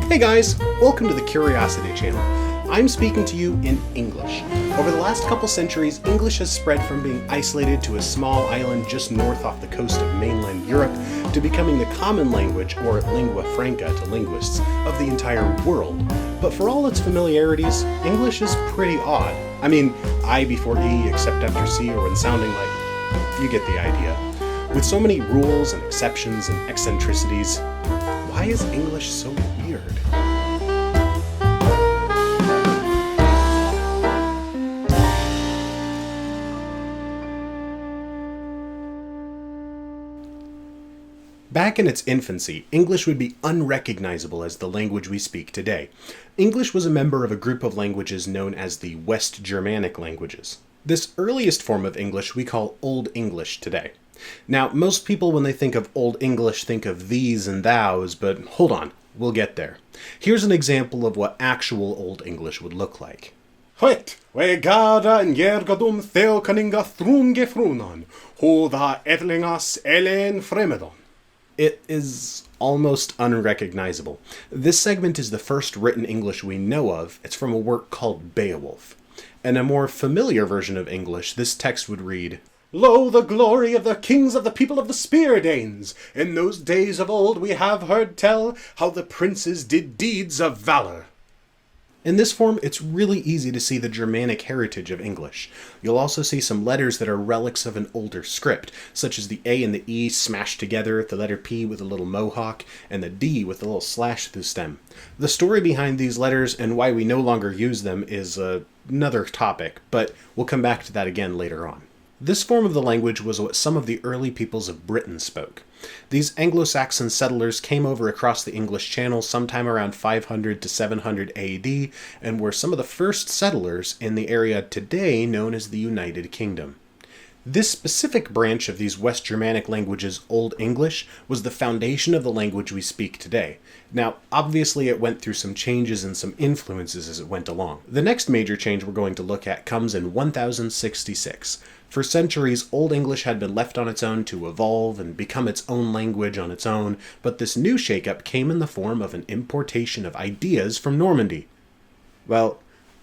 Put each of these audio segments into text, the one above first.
Hey guys, welcome to the Curiosity Channel. I'm speaking to you in English. Over the last couple centuries, English has spread from being isolated to a small island just north off the coast of mainland Europe to becoming the common language, or lingua franca to linguists, of the entire world. But for all its familiarities, English is pretty odd. I mean, I before E except after C, or when sounding like... you get the idea. With so many rules and exceptions and eccentricities, why is English so weird? Back in its infancy, English would be unrecognizable as the language we speak today. English was a member of a group of languages known as the West Germanic languages. This earliest form of English we call Old English today. Now, most people when they think of Old English think of these and thous, but hold on, we'll get there. Here's an example of what actual Old English would look like. Hwit, we gada en jergadum theokaninga thrumge frunan, hoda edlingas elen fremedon. It is almost unrecognizable. This segment is the first written English we know of. It's from a work called Beowulf. In a more familiar version of English, this text would read, Lo, the glory of the kings of the people of the Spear-Danes! In those days of old we have heard tell how the princes did deeds of valor. In this form, it's really easy to see the Germanic heritage of English. You'll also see some letters that are relics of an older script, such as the A and the E smashed together, the letter P with a little mohawk, and the D with a little slash through stem. The story behind these letters and why we no longer use them is another topic, but we'll come back to that again later on. This form of the language was what some of the early peoples of Britain spoke. These anglo-saxon settlers came over across the English Channel sometime around 500 to 700 AD and were some of the first settlers in the area today known as the United Kingdom. This specific branch of these West Germanic languages, Old English, was the foundation of the language we speak today. Now, obviously it went through some changes and some influences as it went along. The next major change we're going to look at comes in 1066. For centuries, Old English had been left on its own to evolve and become its own language on its own, but this new shakeup came in the form of an importation of ideas from Normandy. Well,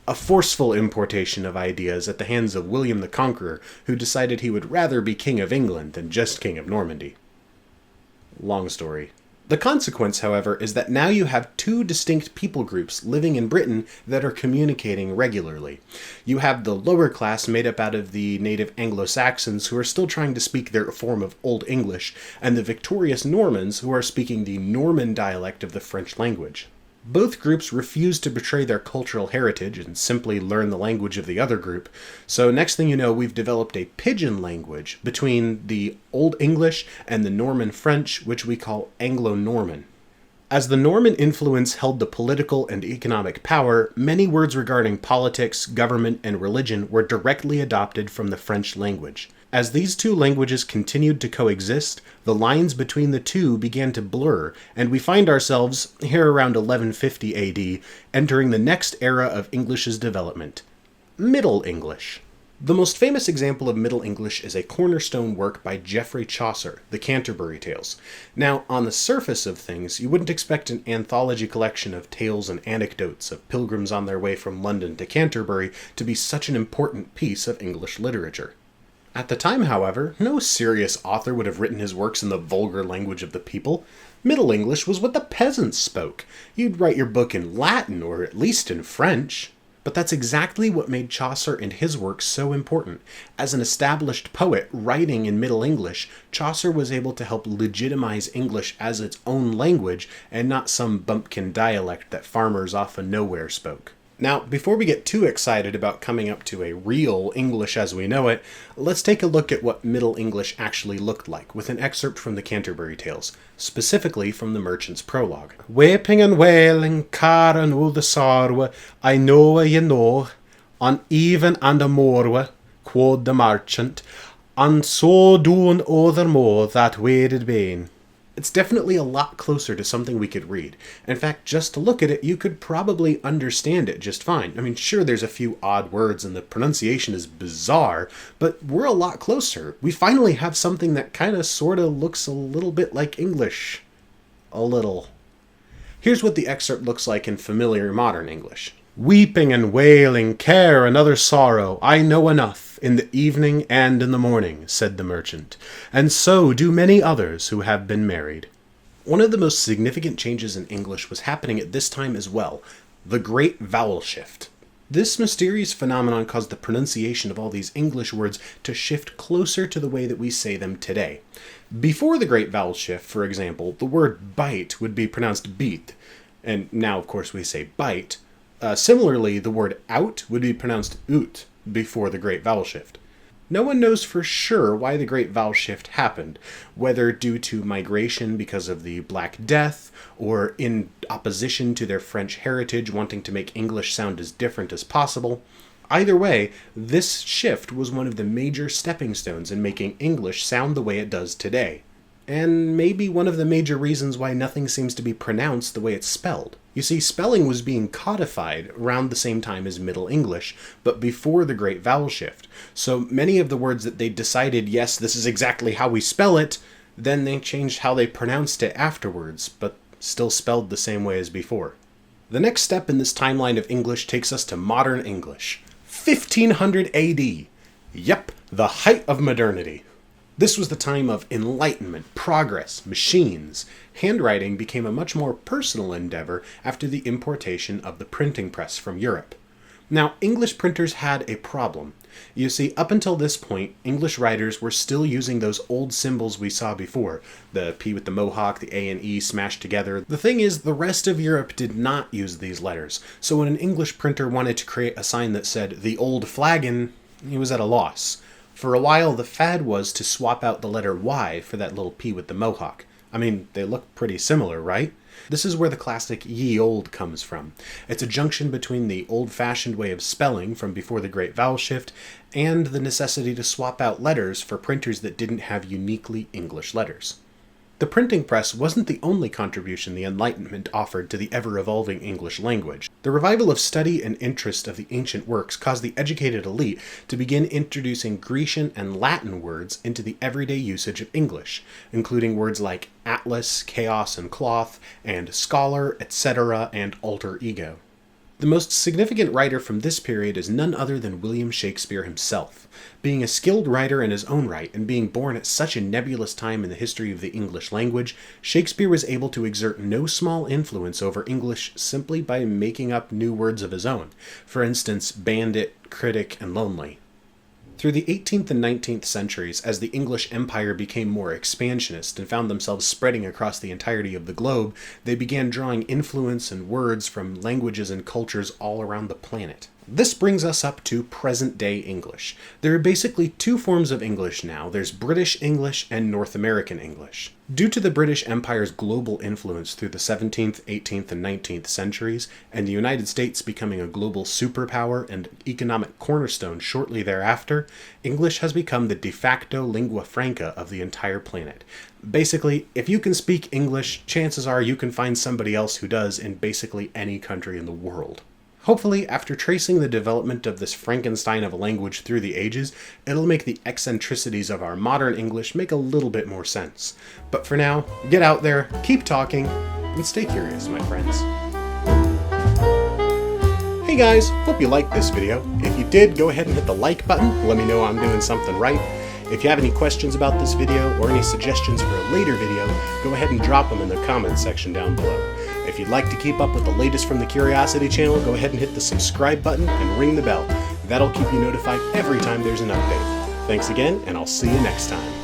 a forceful importation of ideas at the hands of William the Conqueror, who decided he would rather be King of England than just King of Normandy. Long story. The consequence, however, is that now you have two distinct people groups living in Britain that are communicating regularly. You have the lower class made up out of the native Anglo-Saxons who are still trying to speak their form of Old English, and the victorious Normans who are speaking the Norman dialect of the French language. Both groups refuse to betray their cultural heritage and simply learn the language of the other group, so next thing you know, we've developed a pidgin language between the Old English and the Norman French, which we call Anglo-Norman. As the Norman influence held the political and economic power, many words regarding politics, government, and religion were directly adopted from the French language. As these two languages continued to coexist, the lines between the two began to blur, and we find ourselves, here around 1150 AD, entering the next era of English's development, Middle English. The most famous example of Middle English is a cornerstone work by Geoffrey Chaucer, the Canterbury Tales. Now, on the surface of things, you wouldn't expect an anthology collection of tales and anecdotes of pilgrims on their way from London to Canterbury to be such an important piece of English literature. At the time, however, no serious author would have written his works in the vulgar language of the people. Middle English was what the peasants spoke. You'd write your book in Latin, or at least in French. But that's exactly what made Chaucer and his work so important. As an established poet writing in Middle English, Chaucer was able to help legitimize English as its own language and not some bumpkin dialect that farmers off of nowhere spoke. Now, before we get too excited about coming up to a real English as we know it, let's take a look at what Middle English actually looked like with an excerpt from the Canterbury Tales, specifically from the Merchant's Prologue. Weeping and wailing, caring o' the sorrow, I know ye know, on even and a morrow, quod the merchant, and so doon other more that waited vain. It's definitely a lot closer to something we could read. In fact, just to look at it, you could probably understand it just fine. I mean, sure, there's a few odd words and the pronunciation is bizarre, but we're a lot closer. We finally have something that kind of sort of looks a little bit like English. A little. Here's what the excerpt looks like in familiar modern English. Weeping and wailing, care and other sorrow, I know enough, in the evening and in the morning, said the merchant, and so do many others who have been married. One of the most significant changes in English was happening at this time as well, the Great Vowel Shift. This mysterious phenomenon caused the pronunciation of all these English words to shift closer to the way that we say them today. Before the Great Vowel Shift, for example, the word bite would be pronounced beat, and now of course we say bite. Similarly, the word out would be pronounced oot before the Great Vowel Shift. No one knows for sure why the Great Vowel Shift happened, whether due to migration because of the Black Death, or in opposition to their French heritage wanting to make English sound as different as possible. Either way, this shift was one of the major stepping stones in making English sound the way it does today. And maybe one of the major reasons why nothing seems to be pronounced the way it's spelled. You see, spelling was being codified around the same time as Middle English, but before the Great Vowel Shift. So many of the words that they decided, yes, this is exactly how we spell it, then they changed how they pronounced it afterwards, but still spelled the same way as before. The next step in this timeline of English takes us to modern English. 1500 AD. Yep, the height of modernity. This was the time of enlightenment, progress, machines. Handwriting became a much more personal endeavor after the importation of the printing press from Europe. Now, English printers had a problem. You see, up until this point, English writers were still using those old symbols we saw before, the P with the mohawk, the A and E smashed together. The thing is, the rest of Europe did not use these letters, so when an English printer wanted to create a sign that said, the old flagon, he was at a loss. For a while, the fad was to swap out the letter Y for that little P with the mohawk. I mean, they look pretty similar, right? This is where the classic ye olde comes from. It's a junction between the old-fashioned way of spelling from before the Great Vowel Shift and the necessity to swap out letters for printers that didn't have uniquely English letters. The printing press wasn't the only contribution the Enlightenment offered to the ever-evolving English language. The revival of study and interest of the ancient works caused the educated elite to begin introducing Grecian and Latin words into the everyday usage of English, including words like atlas, chaos and cloth, and scholar, etc., and alter ego. The most significant writer from this period is none other than William Shakespeare himself. Being a skilled writer in his own right and being born at such a nebulous time in the history of the English language, Shakespeare was able to exert no small influence over English simply by making up new words of his own. For instance, bandit, critic, and lonely. Through the 18th and 19th centuries, as the English Empire became more expansionist and found themselves spreading across the entirety of the globe, they began drawing influence and words from languages and cultures all around the planet. This brings us up to present-day English. There are basically two forms of English now. There's British English and North American English. Due to the British Empire's global influence through the 17th, 18th, and 19th centuries, and the United States becoming a global superpower and economic cornerstone shortly thereafter, English has become the de facto lingua franca of the entire planet. Basically, if you can speak English, chances are you can find somebody else who does in basically any country in the world. Hopefully, after tracing the development of this Frankenstein of a language through the ages, it'll make the eccentricities of our modern English make a little bit more sense. But for now, get out there, keep talking, and stay curious, my friends. Hey guys, hope you liked this video. If you did, go ahead and hit the like button, let me know I'm doing something right. If you have any questions about this video or any suggestions for a later video, go ahead and drop them in the comments section down below. If you'd like to keep up with the latest from the Curiosity channel, go ahead and hit the subscribe button and ring the bell. That'll keep you notified every time there's an update. Thanks again, and I'll see you next time.